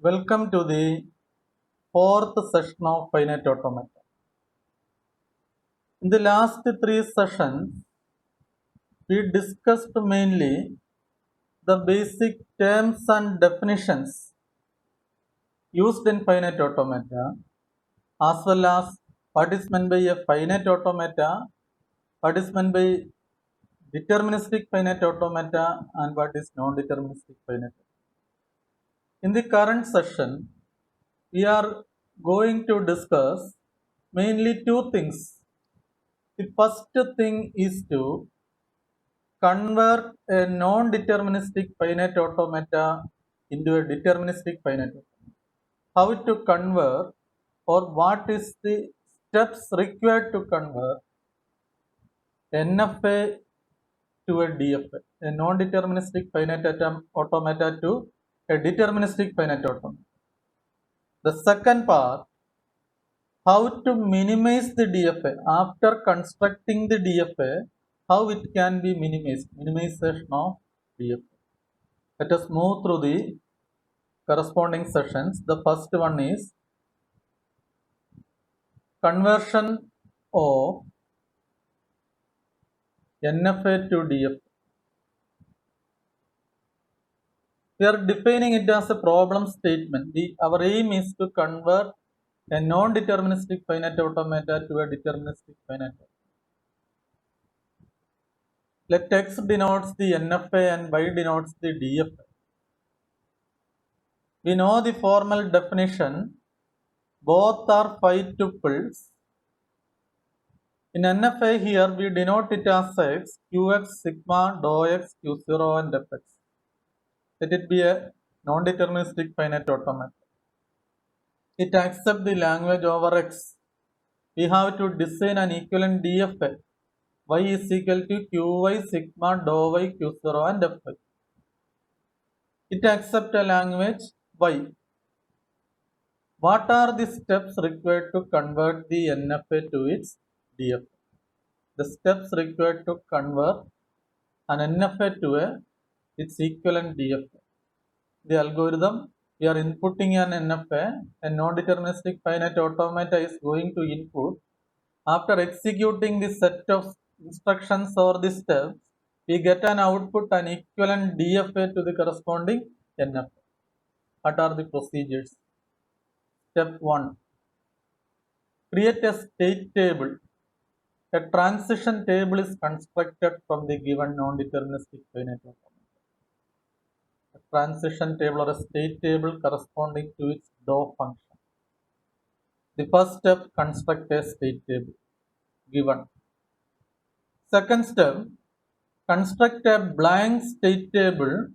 Welcome to the fourth session of Finite Automata. In the last three sessions, we discussed mainly the basic terms and definitions used in finite automata, as well as what is meant by a finite automata, what is meant by deterministic finite automata, and what is non-deterministic finite automata. In the current session, we are going to discuss mainly two things. The first thing is to convert a non-deterministic finite automata into a deterministic finite automata. How to convert, or what is the steps required to convert NFA to a DFA, a non-deterministic finite automata to a deterministic finite automata. The second part, how to minimize the DFA after constructing the DFA, how it can be minimized, minimization of DFA. Let us move through the corresponding sessions. The first one is conversion of NFA to DFA. We are defining it as a problem statement. Our aim is to convert a non-deterministic finite automata to a deterministic finite automata. Let X denotes the NFA and Y denotes the DFA. We know the formal definition. Both are phi tuples. In NFA here we denote it as X, Qx, sigma, dou X, Q0 and Fx. Let it be a non-deterministic finite automata. It accepts the language over X. We have to design an equivalent DFA. Y is equal to Qy, sigma, dou Y, Q0 and Fy. It accepts a language Y. What are the steps required to convert the NFA to its DFA? The steps required to convert an NFA to its equivalent DFA. The algorithm, we are inputting an NFA, a non-deterministic finite automata is going to input. After executing the set of instructions or the steps, we get an output, an equivalent DFA to the corresponding NFA. What are the procedures? Step 1. Create a state table. A transition table is constructed from the given non-deterministic finite automata. A transition table or a state table corresponding to its dou function. The first step, construct a state table given. Second step, construct a blank state table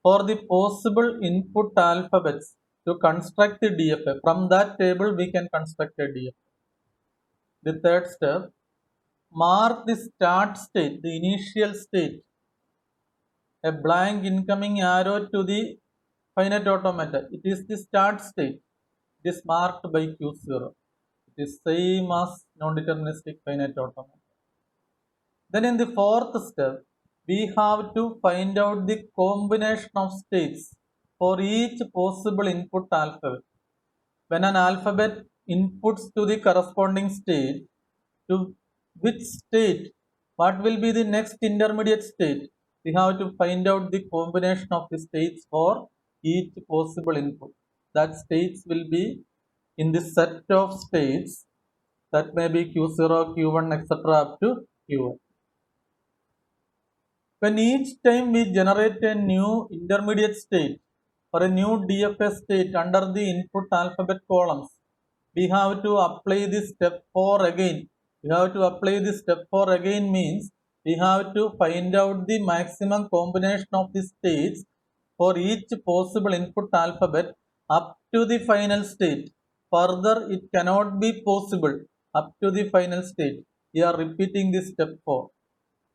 for the possible input alphabets to construct the DFA. From that table we can construct a DFA. The third step, mark the start state, the initial state, a blank incoming arrow to the finite automata. It is the start state. It is marked by Q0. It is same as non-deterministic finite automata. Then in the fourth step, we have to find out the combination of states for each possible input alphabet. When an alphabet inputs to the corresponding state, to which state, what will be the next intermediate state? We have to find out the combination of the states for each possible input. That states will be in the set of states that may be Q0, Q1, etc. up to Qn. When each time we generate a new intermediate state or a new DFA state under the input alphabet columns, we have to apply this step 4 again. We have to apply this step 4 again means we have to find out the maximum combination of the states for each possible input alphabet up to the final state. Further, it cannot be possible up to the final state. We are repeating this step 4.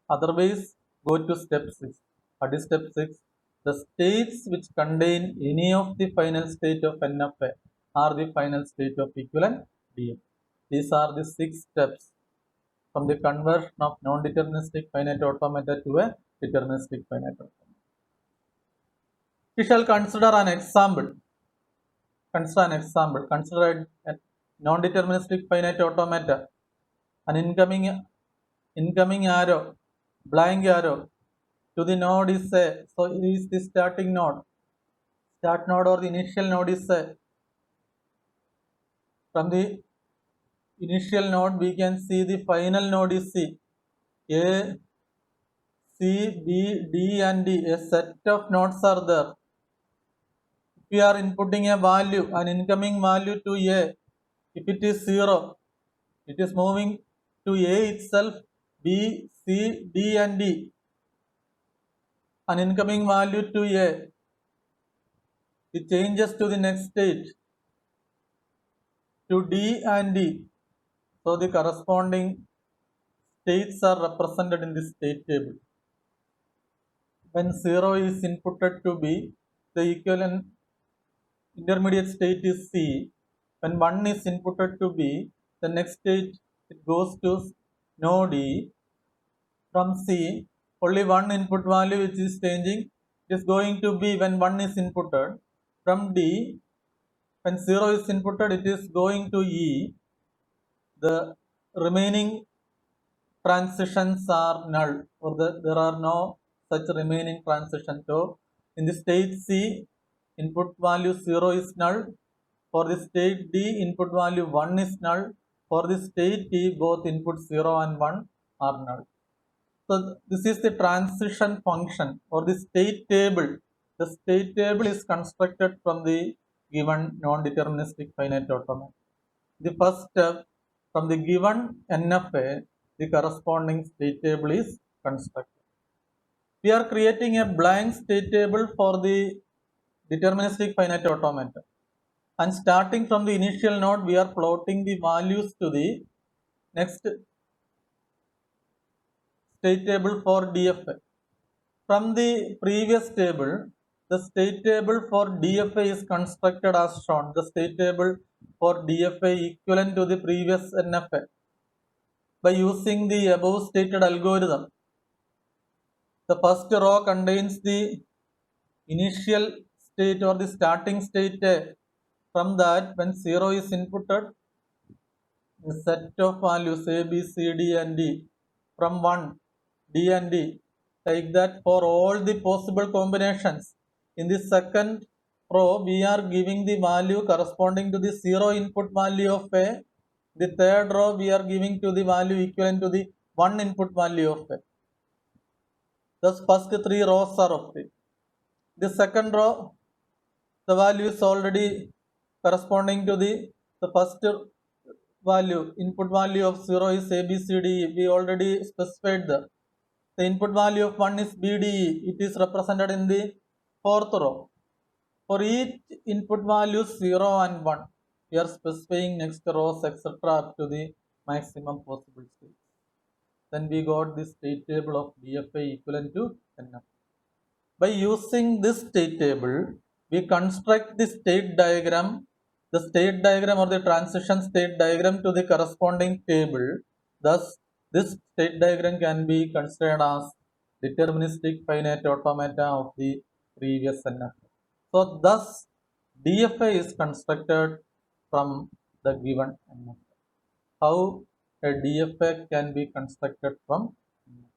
Otherwise, go to step 6. What is step 6? The states which contain any of the final state of NFA are the final state of equivalent DFA. These are the 6 steps from the conversion of non-deterministic finite automata to a deterministic finite automata. We shall consider an example. Consider an example. Consider a non-deterministic finite automata. An incoming arrow, blank arrow to the node is a, so is the starting node. Start node or the initial node is a. From the initial node we can see the final node is C. A, C, B, D and D. A set of nodes are there. If we are inputting a value, an incoming value to A, if it is 0, it is moving to A itself, B, C, D and D. An incoming value to A, it changes to the next state to D and D. So the corresponding states are represented in the state table. When 0 is inputted to B, the equivalent intermediate state is C. When 1 is inputted to B, the next state it goes to node E. From C, only one input value which is changing is going to B when 1 is inputted. From D, when 0 is inputted, it is going to E. The remaining transitions are null, or there are no such remaining transitions. So, in the state C, input value 0 is null. For the state D, input value 1 is null. For the state T, both input 0 and 1 are null. So, this is the transition function or the state table. The state table is constructed from the given non-deterministic finite automata. The first step, from the given NFA, the corresponding state table is constructed. We are creating a blank state table for the deterministic finite automata. And starting from the initial node, we are plotting the values to the next state table for DFA. From the previous table, the state table for DFA is constructed as shown. The state table for DFA equivalent to the previous NFA by using the above stated algorithm. The first row contains the initial state or the starting state. From that, when 0 is inputted, a set of values A, B, C, D and D. From 1, D and D. Take that for all the possible combinations. In the second row, we are giving the value corresponding to the 0 input value of A. The third row, we are giving to the value equivalent to the 1 input value of A. Thus, first 3 rows are of it. The second row, the value is already corresponding to the first value. Input value of 0 is A, B, C, D, E. We already specified that. The input value of 1 is B, D, E. It is represented in the fourth row. For each input value 0 and 1, we are specifying next rows, etc. up to the maximum possible state. Then we got the state table of DFA equivalent to NF. By using this state table, we construct the state diagram or the transition state diagram to the corresponding table. Thus, this state diagram can be considered as deterministic finite automata of the previous NFA. So, thus, DFA is constructed from the given NFA. How a DFA can be constructed from NFA?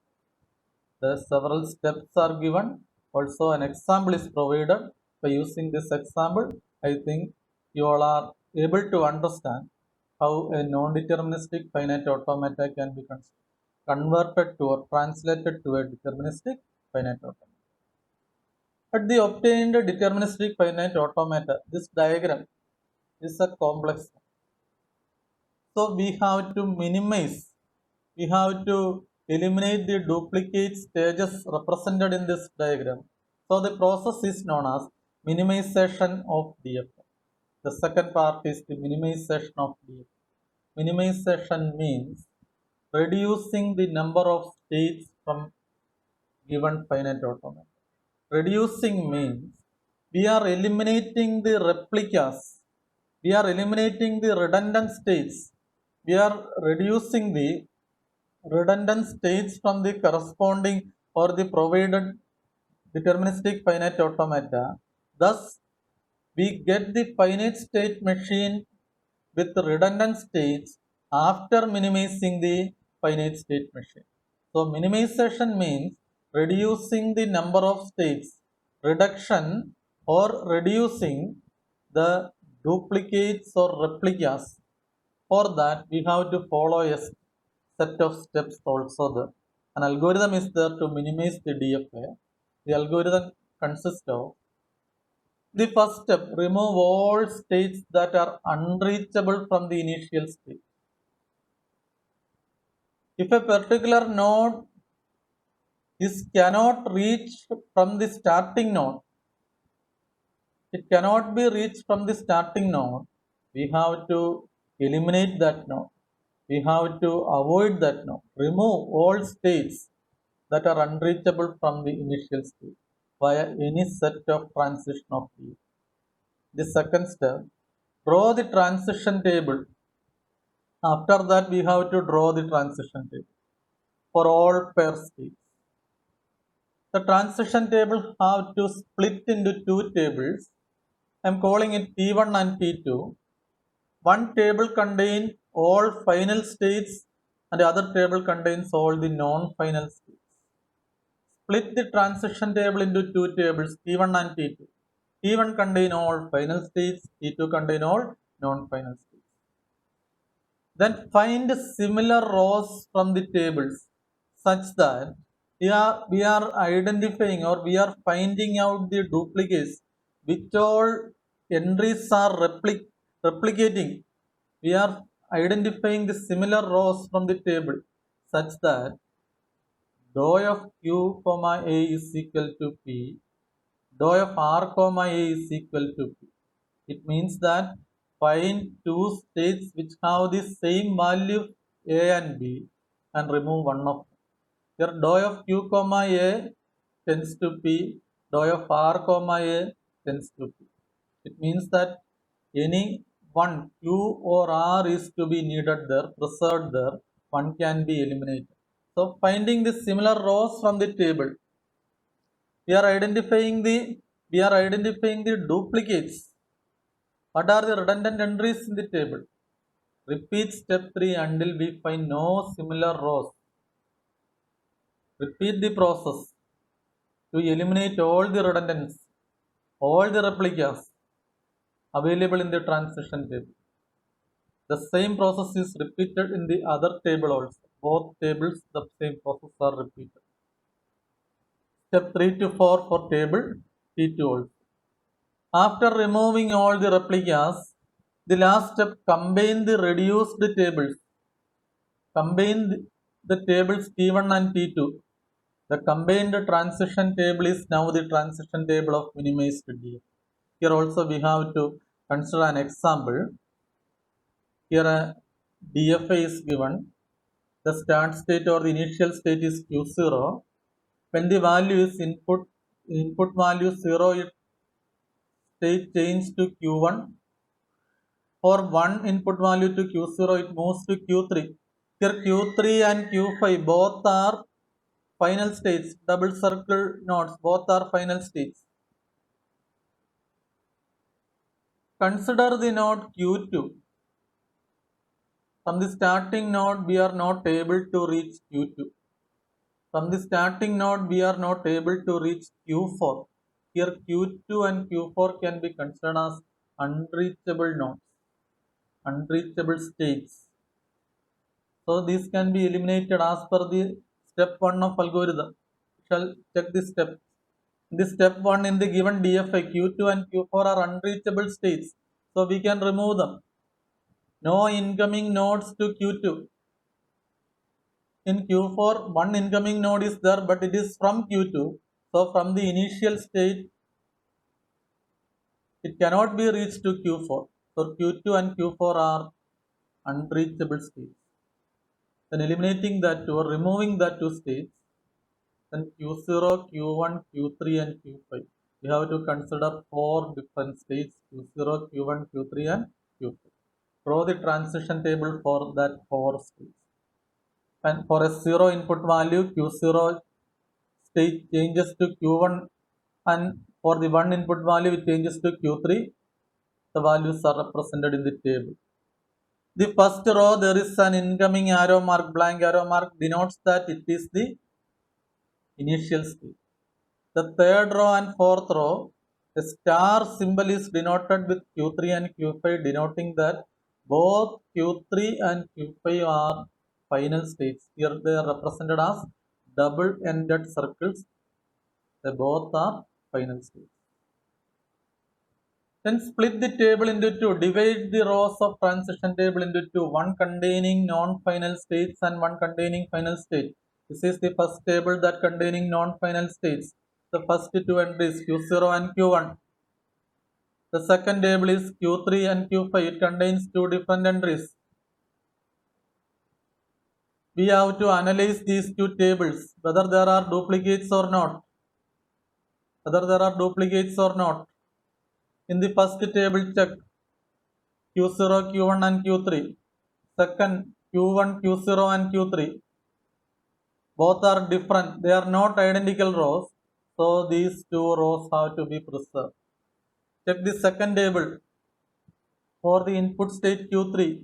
The several steps are given. Also, an example is provided. By using this example, I think you all are able to understand how a non-deterministic finite automata can be converted to or translated to a deterministic finite automata. But the obtained deterministic finite automata, this diagram is a complex one. So we have to minimize, we have to eliminate the duplicate stages represented in this diagram. So the process is known as minimization of DFA. The second part is the minimization of DFA. Minimization means reducing the number of states from given finite automata. Reducing means we are eliminating the replicas. We are eliminating the redundant states. We are reducing the redundant states from the corresponding or the provided deterministic finite automata. Thus, we get the finite state machine with redundant states after minimizing the finite state machine. So minimization means reducing the number of states, reduction or reducing the duplicates or replicas. For that, we have to follow a set of steps also there. An algorithm is there to minimize the DFA. The algorithm consists of the first step, remove all states that are unreachable from the initial state. If a particular node is cannot reach from the starting node, it cannot be reached from the starting node, we have to eliminate that node. We have to avoid that node. Remove all states that are unreachable from the initial state via any set of transition of D. The second step, draw the transition table. After that, we have to draw the transition table for all pair states. The transition table have to split into two tables. I am calling it T1 and T2. One table contains all final states and the other table contains all the non-final states. Split the transition table into two tables, T1 and T2. T1 contain all final states, T2 contain all non-final states. Then find similar rows from the tables such that we are identifying or we are finding out the duplicates which all entries are replicating. We are identifying the similar rows from the table such that dou of q comma a is equal to p, dou of r comma a is equal to p. It means that find two states which have the same value a and b and remove one of them. Here dou of q comma a tends to p, dou of r comma a tends to p. It means that any one q or r is to be needed there, preserved there, one can be eliminated. So finding the similar rows from the table, we are identifying the duplicates. What are the redundant entries in the table? Repeat step 3 until we find no similar rows. Repeat the process to eliminate all the redundancies, all the replicas available in the transition table. The same process is repeated in the other table also. Both tables, the same process are repeated. Step 3 to 4 for table T2 also. After removing all the replicas, the last step, combine the reduced tables. Combine the tables T1 and T2. The combined transition table is now the transition table of minimized DF. Here also we have to consider an example. Here a DFA is given. The start state or the initial state is Q0. When the value is input value 0, it state change to Q1. For one input value to Q0, it moves to Q3. Here Q3 and Q5 both are final states, double circle nodes, both are final states. Consider the node Q2. From the starting node, we are not able to reach Q2. From the starting node, we are not able to reach Q4. Here Q2 and Q4 can be considered as unreachable nodes, unreachable states. So these can be eliminated as per the step 1 of algorithm. We shall check this step. In the step 1 in the given DFA, Q2 and Q4 are unreachable states. So we can remove them. No incoming nodes to Q2. In Q4, one incoming node is there, but it is from Q2. So from the initial state, it cannot be reached to Q4. So Q2 and Q4 are unreachable states. Then eliminating that two or removing that two states, then Q0, Q1, Q3 and Q5. We have to consider 4 different states, Q0, Q1, Q3 and Q5. Draw the transition table for that 4 states. And for a 0 input value, Q0 state changes to Q1, and for the 1 input value, it changes to Q3. the values are represented in the table. The first row, there is an incoming arrow mark, blank arrow mark denotes that it is the initial state. The third row and fourth row, a star symbol is denoted with Q3 and Q5, denoting that both Q3 and Q5 are final states. Here they are represented as double-ended circles. They both are final states. Then split the table into two. Divide the rows of transition table into two. One containing non-final states and one containing final state. This is the first table that containing non-final states. The first two entries Q0 and Q1. The second table is Q3 and Q5. It contains two different entries. We have to analyze these two tables, whether there are duplicates or not. In the first table, check Q0, Q1 and Q3. Second, Q1, Q0 and Q3. Both are different. They are not identical rows. So these two rows have to be preserved. Check the second table for the input state Q3.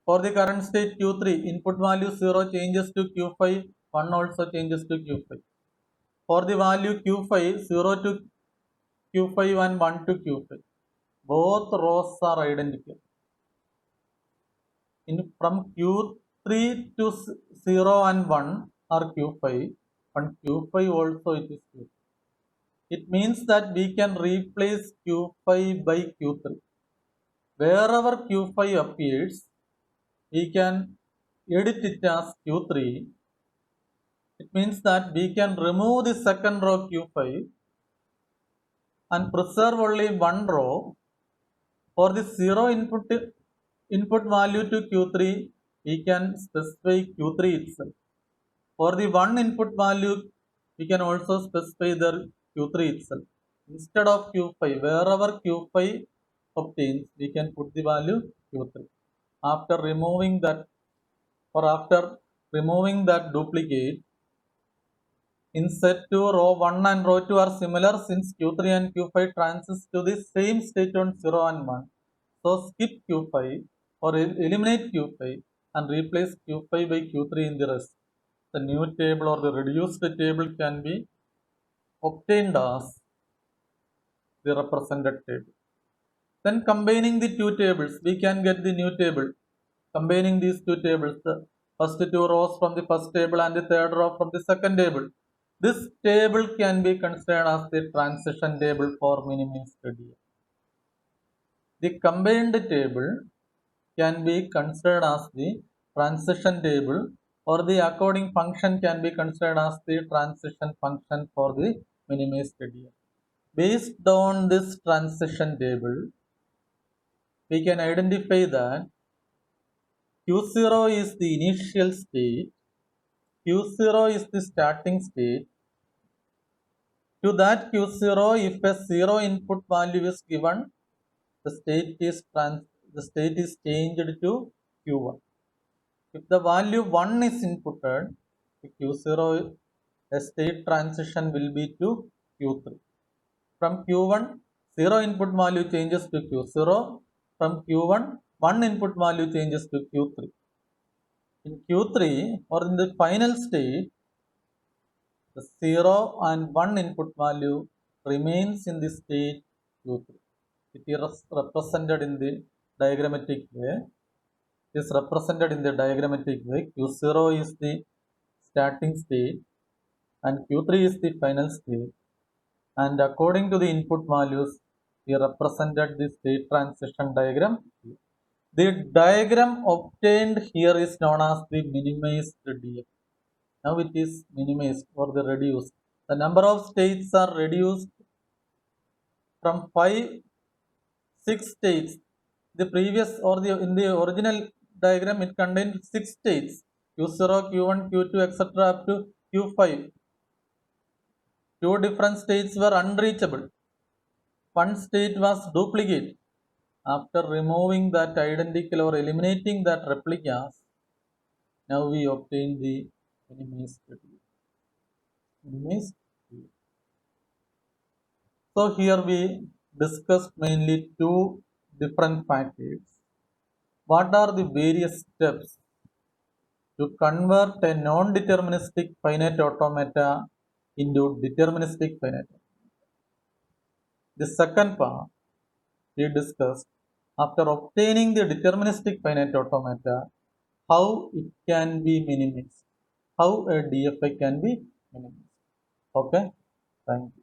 For the current state Q3, input value 0 changes to Q5, 1 also changes to Q5. For the value Q5, 0 to Q5 and 1 to Q5. Both rows are identical. From Q3 to 0 and 1 are Q5, and Q5 also it is Q5. It means that we can replace Q5 by Q3. Wherever Q5 appears, we can edit it as Q3. It means that we can remove the second row Q5 and preserve only one row. For the 0 input value to Q3, we can specify Q3 itself. For the 1 input value, we can also specify the Q3 itself. Instead of Q5, wherever Q5 obtains, we can put the value Q3. After removing that duplicate, insert to row 1 and row 2 are similar since Q3 and Q5 transits to the same state on 0 and 1. So skip Q5 or eliminate Q5 and replace Q5 by Q3 in the rest. The new table or the reduced table can be obtained as the represented table. Then combining the two tables, we can get the new table. Combining these two tables, the first two rows from the first table and the third row from the second table. This table can be considered as the transition table for minimized DF. The combined table can be considered as the transition table, or the according function can be considered as the transition function for the minimized DF. Based on this transition table, we can identify that Q0 is the initial state, Q0 is the starting state. To that Q0, if a 0 input value is given, the state is changed to Q1. If the value 1 is inputted, the Q0, a state transition will be to Q3. From Q1, 0 input value changes to Q0. From Q1, 1 input value changes to Q3. In Q3 or in the final state, the 0 and 1 input value remains in the state Q3. It is represented in the diagrammatic way. Q0 is the starting state and Q3 is the final state. And according to the input values, we represented the state transition diagram. The diagram obtained here is known as the minimized DF. Now it is minimized or the reduced. The number of states are reduced from 6 states. The previous or in the original diagram, it contained 6 states: Q0, Q1, Q2, etc. up to Q5. 2 different states were unreachable. 1 state was duplicate. After removing that identical or eliminating that replicas, now we obtain the minimized DF. So here we discussed mainly two different factors. What are the various steps to convert a non-deterministic finite automata into deterministic finite? The second part we discussed, after obtaining the deterministic finite automata, how it can be minimized, how a DFA can be minimized. Okay, thank you.